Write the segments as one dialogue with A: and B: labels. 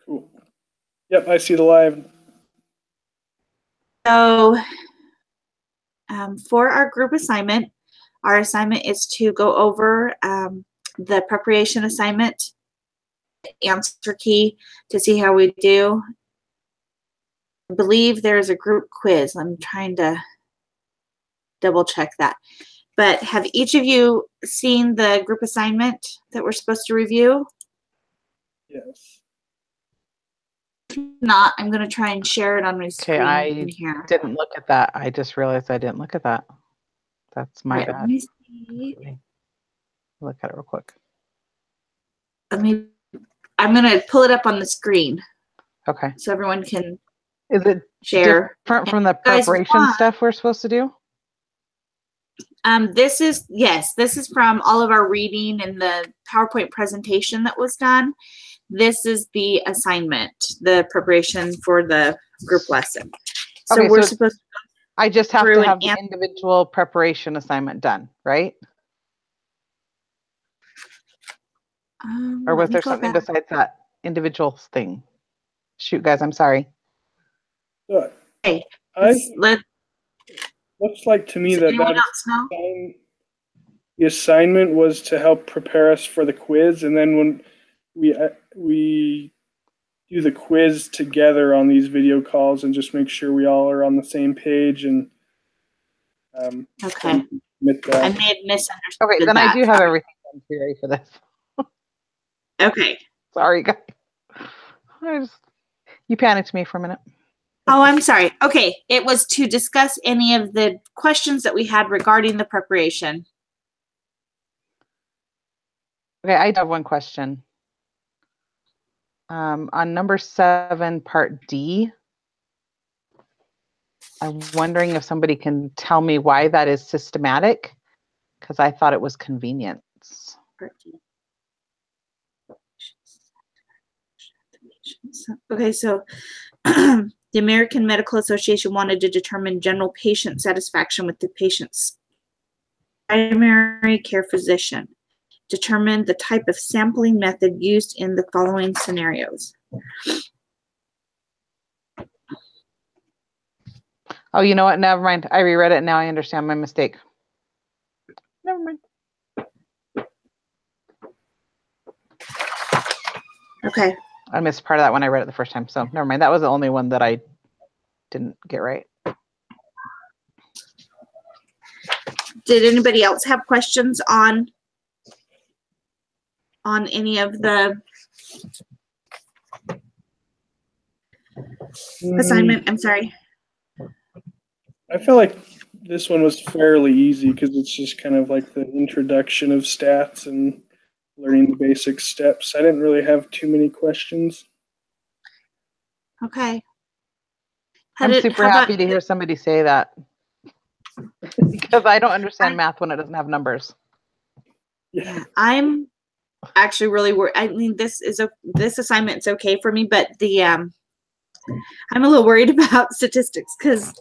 A: Cool. Yep, I see the live.
B: So for our group assignment, our assignment is to go over the preparation assignment, answer key to see how we do. I believe there's a group quiz. I'm trying to double check that. But have each of you seen the group assignment that we're supposed to review?
A: Yes.
B: If not, I'm going to try and share it on my screen.
C: Okay, I
B: here.
C: didn't look at that. I just realized I didn't look at that. That's my bad.
B: Let me see.
C: Look at it real quick.
B: I'm going to pull it up on the screen.
C: Okay.
B: So everyone can
C: Is it
B: share.
C: Different from the preparation stuff we're supposed to do?
B: This is from all of our reading and the PowerPoint presentation that was done. This is the assignment, the preparation for the group lesson. So
C: okay,
B: we're supposed to
C: I just have to have the individual preparation assignment done, right? Or was there something besides that individual thing? Shoot, guys, I'm sorry.
B: Okay,
A: looks like to me that the assignment was to help prepare us for the quiz, and then when we do the quiz together on these video calls and just make sure we all are on the same page and
B: okay. I may have misunderstood.
C: Okay, then I do have everything done. Be ready for this.
B: Okay.
C: Sorry, guys. You panicked me for a minute.
B: Oh, I'm sorry. Okay, it was to discuss any of the questions that we had regarding the preparation.
C: Okay, I have one question. On number 7, part D, I'm wondering if somebody can tell me why that is systematic, because I thought it was convenience.
B: Okay, so the American Medical Association wanted to determine general patient satisfaction with the patient's primary care physician. Determine the type of sampling method used in the following scenarios.
C: Oh, you know what? Never mind. I reread it and now I understand my mistake. Never mind.
B: Okay.
C: I missed part of that when I read it the first time, so never mind. That was the only one that I didn't get right.
B: Did anybody else have questions on any of the assignment? I'm sorry.
A: I feel like this one was fairly easy because it's just kind of like the introduction of stats and learning the basic steps. I didn't really have too many questions.
B: Okay.
C: I'm super happy to hear somebody say that because I don't understand math when it doesn't have numbers.
B: Yeah, I'm actually really worried. I mean, this assignment's okay for me, but I'm a little worried about statistics because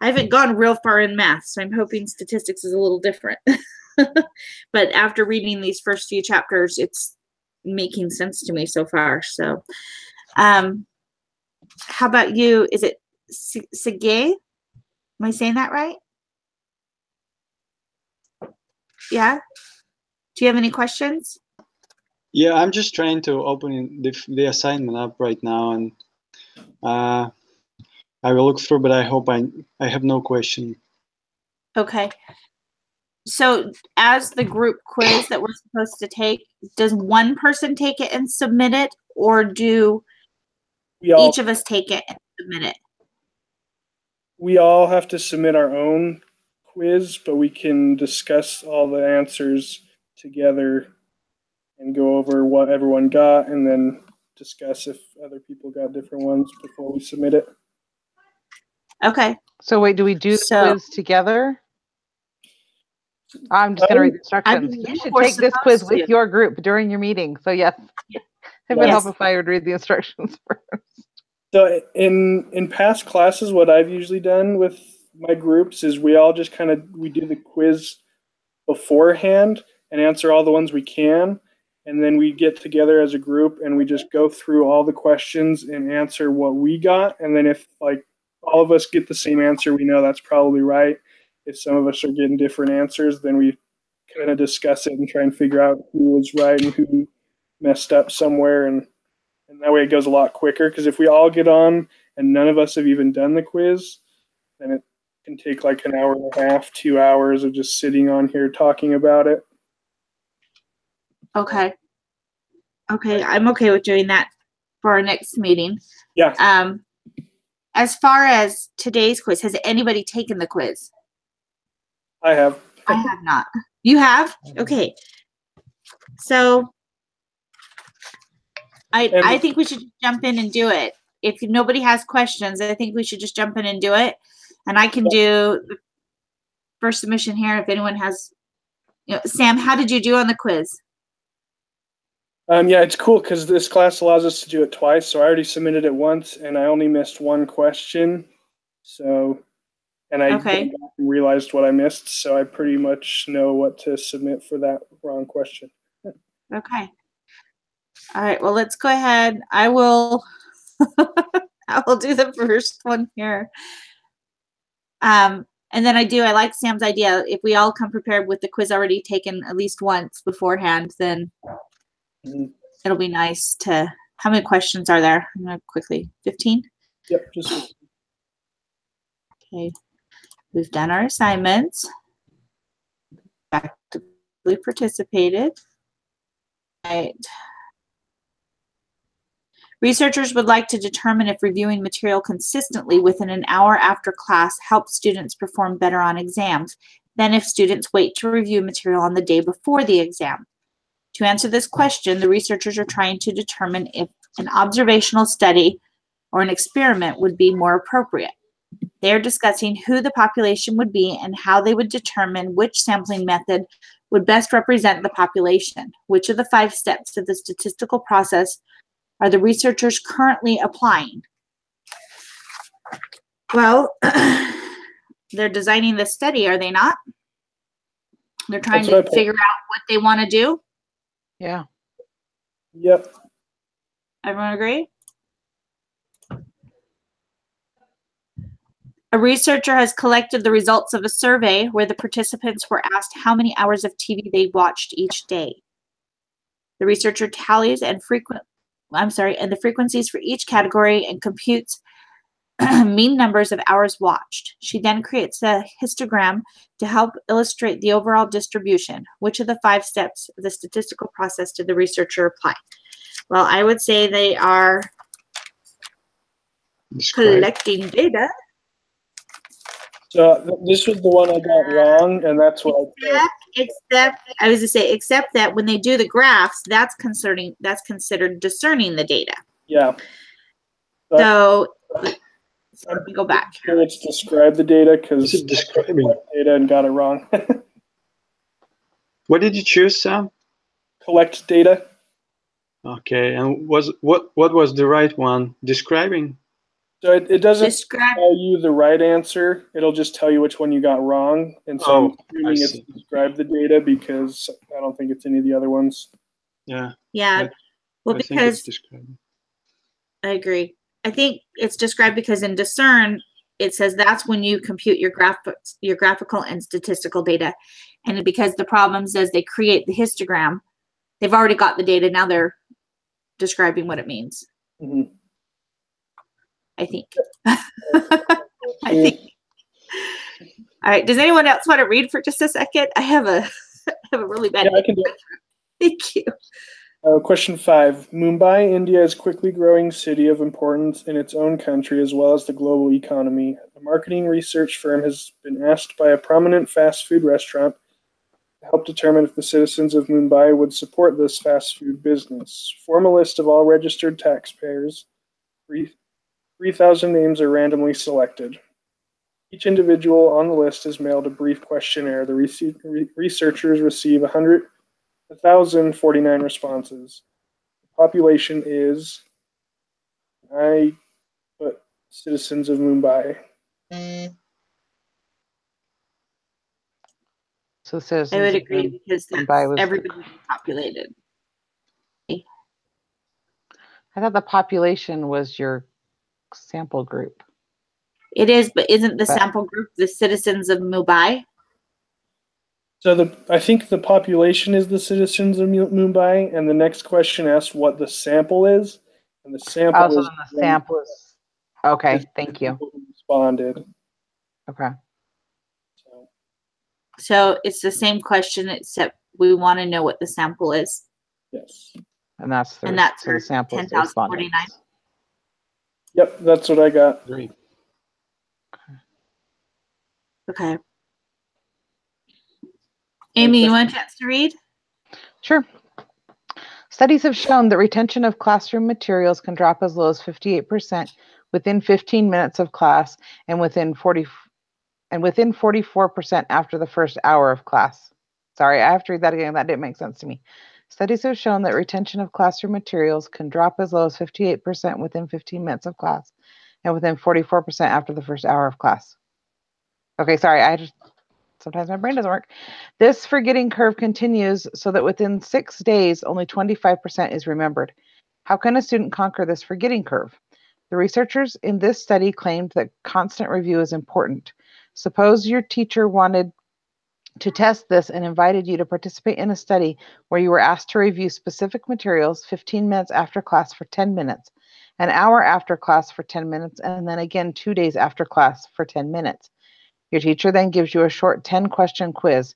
B: I haven't gone real far in math, so I'm hoping statistics is a little different. But after reading these first few chapters, it's making sense to me so far. So, how about you? Is it Sige? Am I saying that right? Yeah. Do you have any questions?
D: Yeah, I'm just trying to open the assignment up right now, and I will look through, but I hope I have no question.
B: Okay. So as the group quiz that we're supposed to take, does one person take it and submit it, or do each of us take it and submit it?
A: We all have to submit our own quiz, but we can discuss all the answers together and go over what everyone got and then discuss if other people got different ones before we submit it.
B: Okay.
C: So wait, do we do the quiz together? I'm just going to read the instructions. You should take this quiz with your group during your meeting. So yes, it would help if I would read the instructions first.
A: So in past classes, what I've usually done with my groups is we all just we do the quiz beforehand and answer all the ones we can. and then we get together as a group and we just go through all the questions and answer what we got. And then if like all of us get the same answer, we know that's probably right. If some of us are getting different answers, then we kind of discuss it and try and figure out who was right and who messed up somewhere. And that way it goes a lot quicker, because if we all get on and none of us have even done the quiz, then it can take like an hour and a half, 2 hours of just sitting on here talking about it.
B: Okay. Okay, I'm okay with doing that for our next meeting.
A: Yeah.
B: As far as today's quiz, has anybody taken the quiz?
A: I have.
B: I have not. You have? Okay. So I think we should jump in and do it. If nobody has questions, I think we should just jump in and do it. And I can do the first submission here if anyone has, Sam, how did you do on the quiz?
A: Yeah, it's cool because this class allows us to do it twice. So I already submitted it once and I only missed one question. So, and I realized what I missed. So I pretty much know what to submit for that wrong question.
B: Okay. All right. Well, let's go ahead. I will do the first one here. And then I like Sam's idea. If we all come prepared with the quiz already taken at least once beforehand, then it'll be nice to, how many questions are there? I'm going to quickly, 15?
A: Yep. Just
B: okay. We've done our assignments. Actively participated. Right. Researchers would like to determine if reviewing material consistently within an hour after class helps students perform better on exams than if students wait to review material on the day before the exam. To answer this question, the researchers are trying to determine if an observational study or an experiment would be more appropriate. They are discussing who the population would be and how they would determine which sampling method would best represent the population. Which of the 5 steps of the statistical process are the researchers currently applying? Well, they're designing the study, are they not? They're trying to figure out what they want to do.
C: Yeah.
A: Yep.
B: Everyone agree? A researcher has collected the results of a survey where the participants were asked how many hours of TV they watched each day. The researcher tallies and the frequencies for each category and computes mean numbers of hours watched. She then creates a histogram to help illustrate the overall distribution. Which of the 5 steps of the statistical process did the researcher apply? Well, I would say they are collecting data.
A: So this was the one I got wrong, and that's what
B: Except that when they do the graphs, that's considered discerning the data.
A: Yeah.
B: So let me go back.
A: Sure, let's describe the data because
D: describing
A: data and got it wrong.
D: What did you choose, Sam?
A: Collect data.
D: Okay, and what was the right one? Describing.
A: So it doesn't tell you the right answer. It'll just tell you which one you got wrong. And so I'm assuming it's describe the data because I don't think it's any of the other ones.
D: Yeah.
B: Yeah. Well, because I agree. I think it's described because in discern, it says that's when you compute your graphical and statistical data. And because the problem says they create the histogram, they've already got the data. Now they're describing what it means.
A: Mm-hmm.
B: I think. I think. All right. Does anyone else want to read for just a second? I have a really bad.
A: Yeah, I can do it.
B: Thank you.
A: Question 5. Mumbai, India is a quickly growing city of importance in its own country as well as the global economy. A marketing research firm has been asked by a prominent fast food restaurant to help determine if the citizens of Mumbai would support this fast food business. Form a list of all registered taxpayers. 3,000 names are randomly selected. Each individual on the list is mailed a brief questionnaire. The researchers receive 1,049 responses. The population is, I put citizens of Mumbai.
C: So citizens
B: I would agree because
C: Mumbai was
B: everybody populated.
C: I thought the population was your sample group.
B: It is, but isn't the
C: But-
B: sample group the citizens of Mumbai?
A: So I think the population is the citizens of Mumbai, and the next question asks what the sample is, and the sample
C: Oh, so
A: is
C: then the sample is, okay,
A: is
C: thank you.
A: people who responded.
C: Okay.
A: So,
B: So it's the same question, except we want to know what the sample is.
A: yes.
C: And that's the,
B: And that's
C: so the sample is the
B: 10,049.
C: respondents.
A: Yep, that's what I got.
D: Great.
B: Okay. Amy, you want a chance to read?
C: Sure. Studies have shown that retention of classroom materials can drop as low as 58% within 15 minutes of class and within 44% after the first hour of class. Sorry, I have to read that again. That didn't make sense to me. Studies have shown that retention of classroom materials can drop as low as 58% within 15 minutes of class and within 44% after the first hour of class. Okay, sorry, sometimes my brain doesn't work. This forgetting curve continues so that within 6 days, only 25% is remembered. How can a student conquer this forgetting curve? The researchers in this study claimed that constant review is important. Suppose your teacher wanted to test this and invited you to participate in a study where you were asked to review specific materials 15 minutes after class for 10 minutes, an hour after class for 10 minutes, and then again 2 days after class for 10 minutes. Your teacher then gives you a short 10-question quiz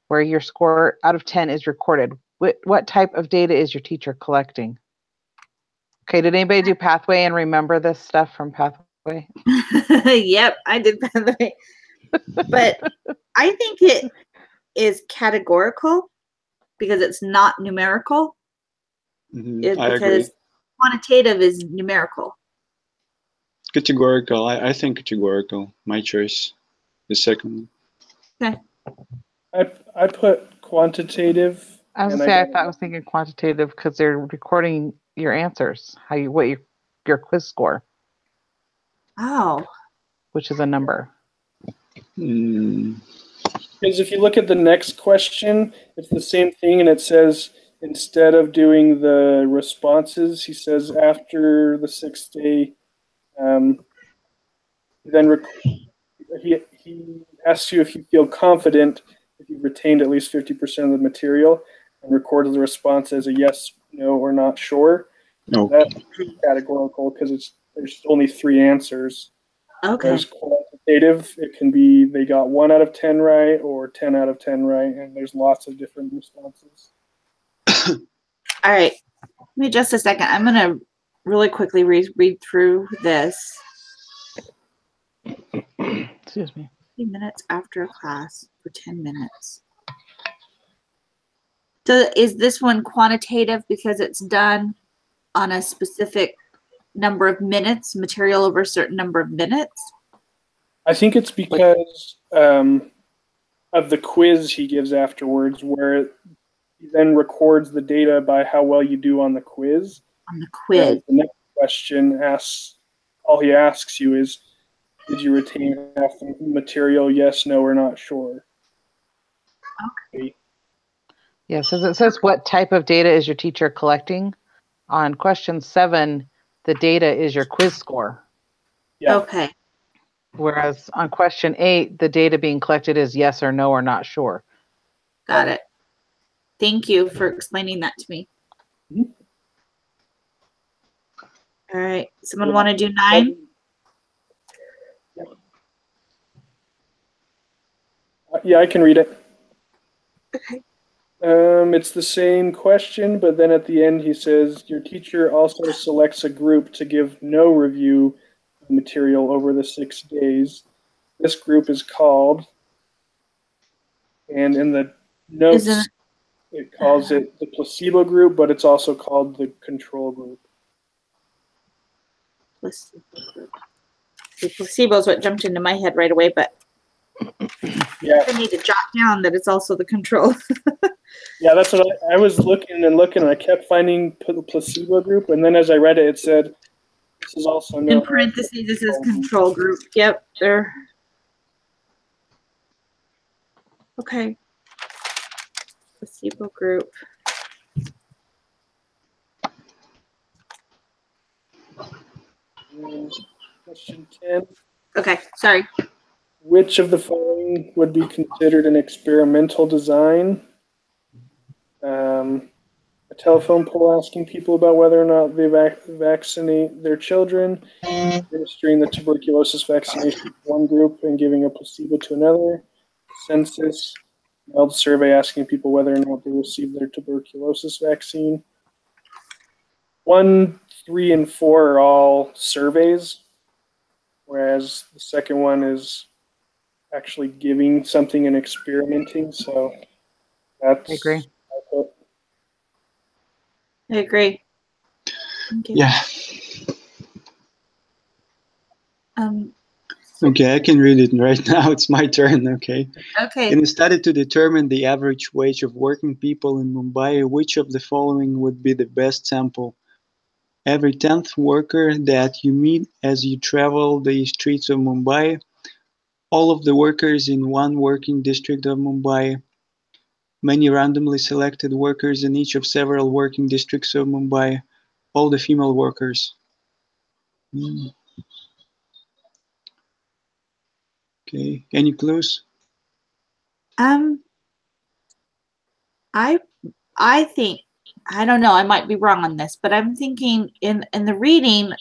C: where your score out of 10 is recorded. What type of data is your teacher collecting? Okay, did anybody do Pathway and remember this stuff from Pathway?
B: Yep, I did by the way. But I think it is categorical because it's not numerical.
D: Mhm, I agree.
B: Because quantitative is numerical.
D: Categorical. I think categorical. My choice. The second.
B: Okay.
A: I put quantitative.
C: I was
A: and
C: gonna say I
A: got-
C: thought I was thinking quantitative because they're recording your answers, what your quiz score,
B: Oh.
C: which is a number.
D: Mm,
A: Because if you look at the next question, it's the same thing, and it says instead of doing the responses, he says after the 6th day, then he asks you if you feel confident if you've retained at least 50% of the material, and records the response as a yes, no, or not sure.
D: no.
A: That's categorical because there's only 3 answers.
B: Okay.
A: Whereas quantitative, it can be they got 1 out of 10 right or 10 out of 10 right, and there's lots of different responses.
B: All right. Give me just a second. I'm going to really quickly read through this.
C: Excuse me.
B: 15 minutes after a class for 10 minutes. So is this one quantitative because it's done on a specific number of minutes, material over a certain number of minutes?
A: I think it's because of the quiz he gives afterwards, where he then records the data by how well you do on the quiz.
B: On the quiz.
A: And the next question asks, all he asks you is, did you retain half the material? Yes, no, or not sure. Okay.
C: Yes, as it says, what type of data is your teacher collecting? On question 7, the data is your quiz score.
A: Yeah.
B: Okay.
C: Whereas on question 8, the data being collected is yes or no or not sure.
B: Got it. Thank you for explaining that to me.
A: Mhm.
B: All right. Someone want to do 9?
A: Yeah, I can read it.
B: Okay.
A: It's the same question, but then at the end he says, your teacher also selects a group to give no review of material over the 6 days. This group is called, and in the notes,
B: Isn't
A: it calls it the placebo group, but it's also called the control group.
B: placebo group. The placebo is what jumped into my head right away, but
A: Yeah,
B: I need to jot down that it's also the control.
A: yeah, that's what I was looking and looking, and I kept finding the placebo group, and then as I read it, it said, this is also known
B: In parentheses, this is control group. Yep, there. Okay. Placebo group.
A: And question 10.
B: Okay, sorry.
A: Which of the following would be considered an experimental design? A telephone poll asking people about whether or not they vaccinate their children, administering the tuberculosis vaccination to one group and giving a placebo to another, census, mailed survey asking people whether or not they received their tuberculosis vaccine. 1, 3, and 4 are all surveys, whereas the second one is actually giving something and experimenting. So that's.
C: I agree.
B: I agree. Okay.
D: Yeah. Okay, I can read it right now. It's my turn. Okay.
B: Okay.
D: In a study to determine the average wage of working people in Mumbai, which of the following would be the best sample? Every 10th worker that you meet as you travel the streets of Mumbai, all of the workers in one working district of Mumbai, many randomly selected workers in each of several working districts of Mumbai, all the female workers. Okay, any clues?
B: I think, I don't know, I might be wrong on this, but I'm thinking in the reading,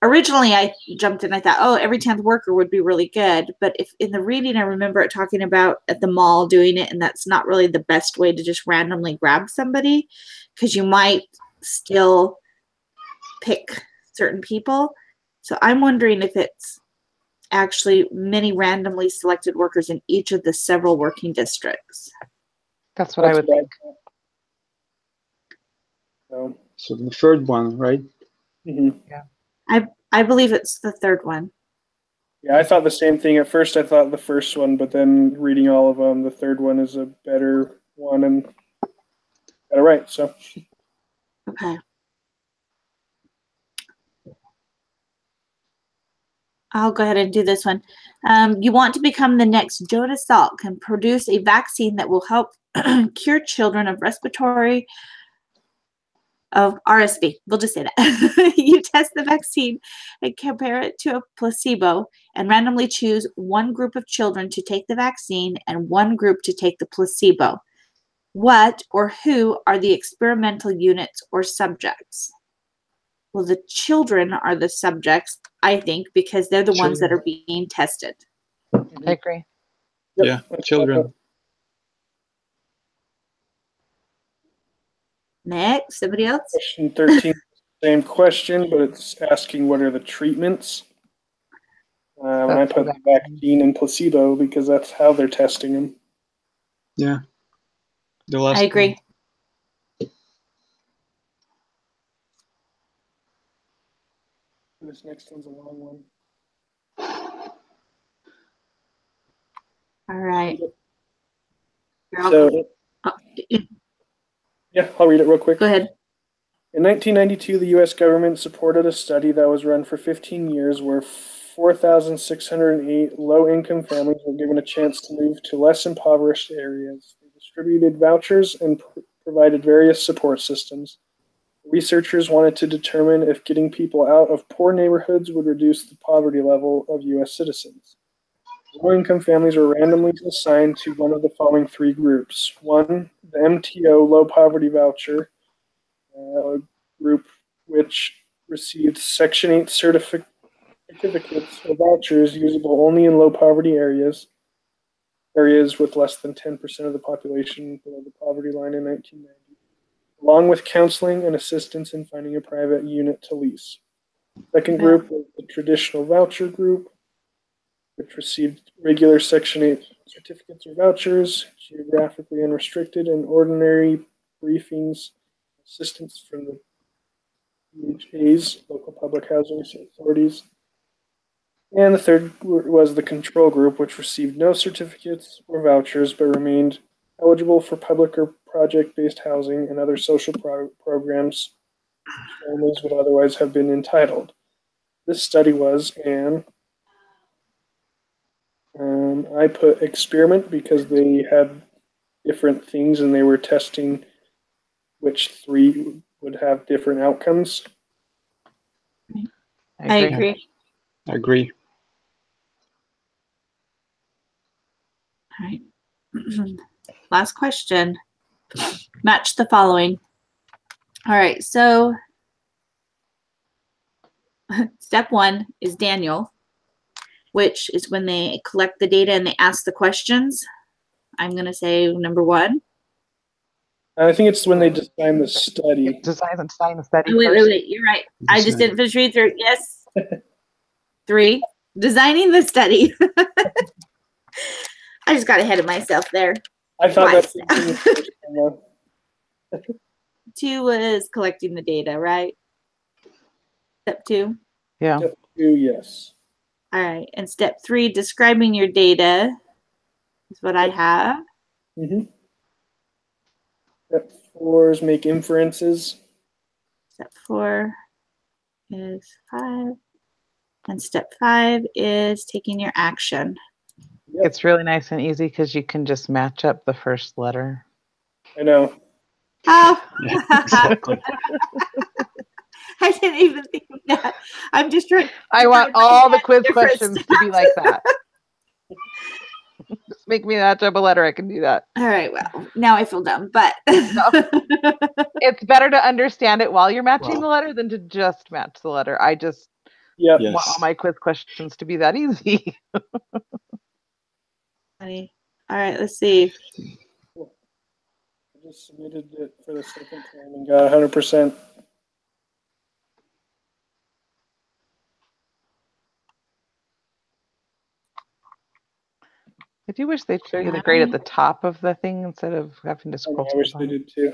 B: originally I jumped in, I thought, oh, every 10th worker would be really good. But if in the reading, I remember it talking about at the mall doing it, and that's not really the best way to just randomly grab somebody, because you might still pick certain people. So I'm wondering if it's actually many randomly selected workers in each of the several working districts.
C: That's what I would think.
D: So the third one, right?
A: Mm-hmm.
C: Yeah.
B: I believe it's the third one.
A: Yeah, I thought the same thing. At first, I thought the first one, but then reading all of them, the third one is a better one, and got it right. So.
B: Okay. I'll go ahead and do this one. You want to become the next Jonas Salk and produce a vaccine that will help cure children of RSV. We'll just say that. You test the vaccine and compare it to a placebo and randomly choose one group of children to take the vaccine and one group to take the placebo. What or who are the experimental units or subjects? Well, the children are the subjects, I think, because they're the ones that are being tested.
C: I agree.
D: Yeah, children.
B: Next, somebody else?
A: Question 13, same question, but it's asking what are the treatments. And I put the vaccine and placebo because that's how they're testing them.
D: Yeah. The last
B: I agree.
D: one.
A: This next one's a long one.
B: All right.
A: Yeah, I'll read it real quick.
B: Go ahead.
A: In 1992, the U.S. government supported a study that was run for 15 years where 4,608 low-income families were given a chance to move to less impoverished areas. They distributed vouchers and provided various support systems. Researchers wanted to determine if getting people out of poor neighborhoods would reduce the poverty level of U.S. citizens. Low-income families were randomly assigned to one of the following three groups. 1, the MTO Low Poverty Voucher group, which received Section 8 certificates or vouchers usable only in low-poverty areas with less than 10% of the population below the poverty line in 1990, along with counseling and assistance in finding a private unit to lease. Second group was the traditional voucher group, which received regular Section 8 certificates or vouchers, geographically unrestricted, and ordinary briefings, assistance from the PHAs, local public housing authorities. And the third was the control group, which received no certificates or vouchers, but remained eligible for public or project-based housing and other social programs families would otherwise have been entitled. This study was I put experiment because they had different things and they were testing which three would have different outcomes.
B: I agree.
D: I agree.
B: All right. Last question. Match the following. All right. So step 1 is Daniel, which is when they collect the data and they ask the questions. I'm going to say number 1.
A: I think it's when they design the study.
C: Design and sign the study
B: Oh, wait,
C: first.
B: You're right. I just didn't finish reading through. Yes. 3, designing the study. I just got ahead of myself there.
A: I thought
B: Twice
A: that's
B: now. 2 was collecting the data, right? Step 2.
C: Yeah.
A: Step 2, yes.
B: All right. And step 3, describing your data is what I have.
A: Mm-hmm. Step 4 is make inferences.
B: Step 4 is 5. And step 5 is taking your action.
A: Yep.
C: It's really nice and easy because you can just match up the first letter.
A: I know.
B: Oh,
D: Yeah, exactly.
B: I didn't even think of that. I'm just trying.
C: I want
B: my
C: all the
B: head
C: quiz
B: different
C: questions to be like that. Just make me match up a letter. I can do that.
B: All right. Well, now I feel dumb, but
C: It's better to understand it while you're matching
D: Wow.
C: the letter than to just match the letter. I just
A: Yep.
D: Yes.
C: want all my quiz questions to be that easy.
B: Funny. All right. Let's see.
A: I just submitted it for the second time and got 100%.
C: I do wish they'd show you the grade at the top of the thing instead of having to scroll.
A: I wish
C: to
A: they
C: the bottom.
A: did too.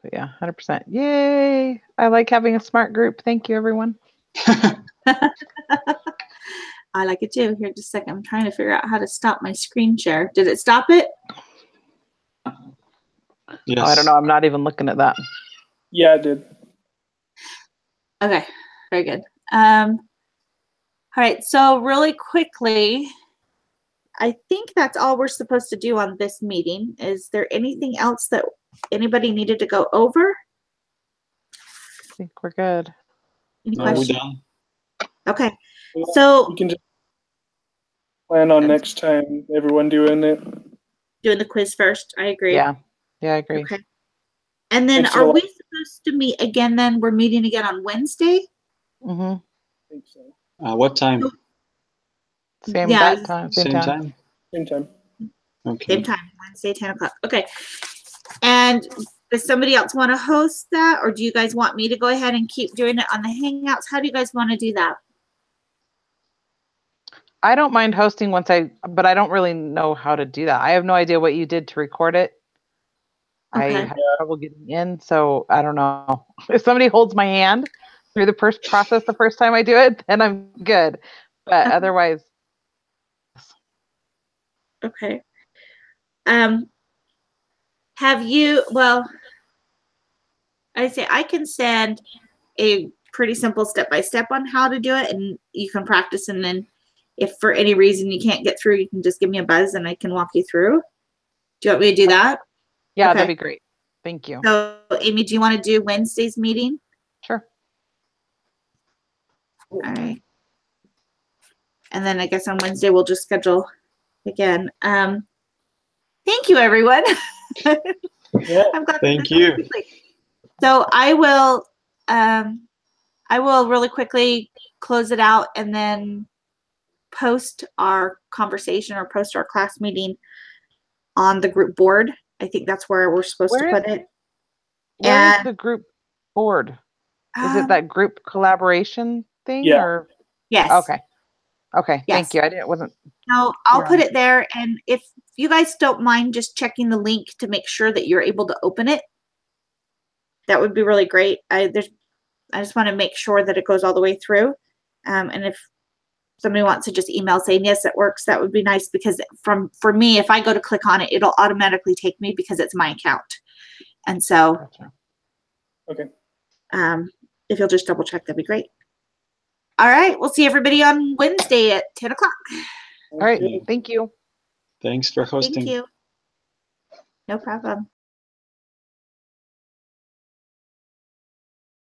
C: But yeah, 100%. Yay! I like having a smart group. Thank you, everyone.
B: I like it too. Here, just a second. I'm trying to figure out how to stop my screen share. Did it stop it?
D: Yes.
C: Oh, I don't know. I'm not even looking at that.
A: Yeah, it did.
B: Okay. Very good. All right. So really quickly, I think that's all we're supposed to do on this meeting. Is there anything else that anybody needed to go over?
C: I think we're good.
B: Any
D: No, we're
B: questions?
D: done.
B: Okay.
A: Yeah,
B: So
A: we can just plan on next time everyone doing it.
B: doing the quiz first. I agree.
C: Yeah. Yeah, I agree.
B: Okay. And then
A: Makes it
B: are
A: a lot-
B: we supposed to meet again then? We're meeting again on Wednesday?
C: Mm-hmm.
A: I think so.
D: What time?
C: Same
B: Yeah,
C: that time.
D: Same time?
A: Same time.
D: Okay.
B: Same time, Wednesday, 10 o'clock. Okay. And does somebody else want to host that? Or do you guys want me to go ahead and keep doing it on the Hangouts? How do you guys want to do that?
C: I don't mind hosting but I don't really know how to do that. I have no idea what you did to record it.
B: Okay.
C: I had trouble getting in, so I don't know. If somebody holds my hand through the first process the first time I do it, then I'm good. But
B: Okay.
C: otherwise,
B: Okay. Have you, well, I say I can send a pretty simple step-by-step on how to do it and you can practice, and then if for any reason you can't get through, you can just give me a buzz and I can walk you through. Do you want me to do that?
C: yeah,
B: Okay.
C: that'd be great. Thank you.
B: So Amy, do you want to do Wednesday's meeting?
C: Sure.
B: All right. And then I guess on Wednesday we'll just schedule again. Thank you, everyone.
A: Yeah.
B: I'm glad.
D: Thank you.
B: So I will really quickly close it out and then post our conversation or post our class meeting on the group board. I think that's where we're supposed to put it.
C: Where is
B: And
C: the group board? Is it
B: um,
C: that group collaboration thing?
A: Yeah.
C: Or
B: yes.
C: okay. Okay.
B: Yes.
C: Thank you. I wasn't.
B: No, I'll
C: Yeah.
B: put it there. And if you guys don't mind just checking the link to make sure that you're able to open it, that would be really great. I just want to make sure that it goes all the way through. And if somebody wants to just email saying, yes, it works, that would be nice, because for me, if I go to click on it, it'll automatically take me because it's my account. And so
C: Gotcha.
A: Okay.
B: if you'll just double check, that'd be great. All right. We'll see everybody on Wednesday at 10 o'clock.
C: All right.
A: Okay.
C: Thank you.
D: Thanks for hosting.
B: Thank you. No problem.